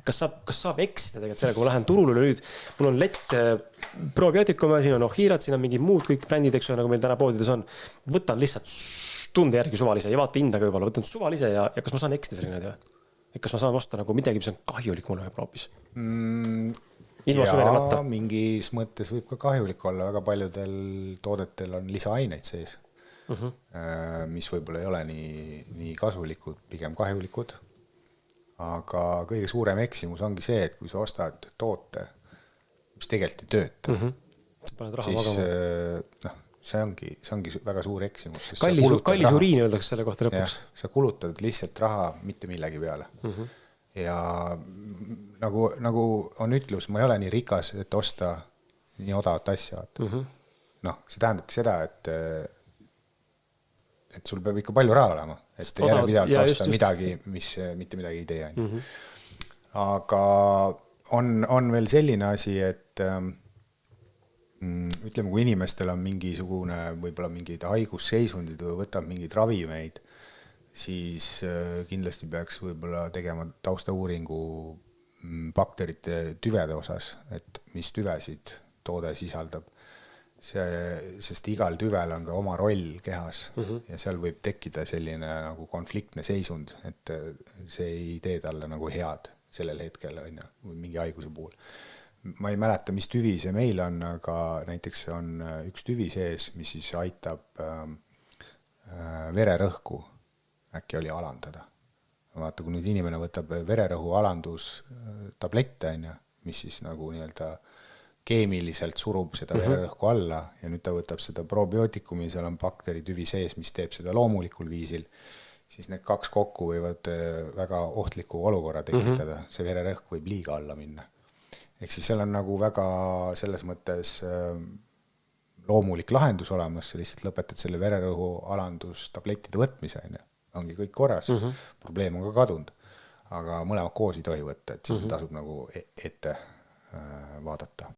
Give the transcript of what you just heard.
kas saab eksida tegelikult selle, kui ma lähen turule nüüd, mul on lett probiootikume, siin on Ohirat, siin on mingid muud kõik brändid, eks nagu meil täna poodides on, võtan lihtsalt tunde järgi suvalise ja vaata hinda ka võib-olla, võtan suvalise ja kas ma saan eksida selle niimoodi või? Kas ma saan osta nagu midagi, mis on kahjulik mulle võib-olla hoopis? Ja mingis mõttes võib ka kahjulik olla, väga paljudel toodetel on lisaaineid sees, mis võib-olla ei ole nii kasulikud, pigem kahjulikud. Aga kõige suurem eksimus ongi see, et kui sa ostad toote, mis tegelikult ei tööta, siis see ongi väga suur eksimus. Kallis uriin öeldakse selle kohta lõpuks. Sa kulutad lihtsalt raha mitte millegi peale. Ja nagu on ütlus, ma ei ole nii rikas, et osta nii odavat asja. See tähendabki seda, et sul peab ikka palju raha olema, et järjepidevalt osta midagi, mis mitte midagi ei tee. Aga on veel selline asi, et ütleme, kui inimestel on mingisugune võib-olla mingid haigusseisundid või võtab mingeid ravimeid, siis kindlasti peaks võib-olla tegema taustauuringu bakterite tüvede osas, et mis tüvesid toode sisaldab. Sest igal tüvel on ka oma roll kehas ja seal võib tekkida selline nagu konfliktne seisund, et see ei tee talle nagu head sellel hetkel või mingi haiguse puhul. Ma ei mäleta, mis tüvi see meil on, aga näiteks on üks tüvi sees, mis siis aitab vererõhku äkki oli alandada. Vaata, kui nüüd inimene võtab vererõhu alandus tablette, mis siis nagu nii-öelda keemiliselt surub seda vererõhku alla ja nüüd ta võtab seda probiootikumi, seal on bakteritüvi sees, mis teeb seda loomulikul viisil, siis need kaks kokku võivad väga ohtliku olukorra tekitada. See vererõhk võib liiga alla minna. Ehk siis seal on nagu väga selles mõttes loomulik lahendus olemas, sa lihtsalt lõpetad selle vererõhu alandus tablettide võtmise, ongi kõik korras, probleem on ka kadunud, aga mõlemad koos ei tohi võtta, et siin tasub nagu ette vaadata.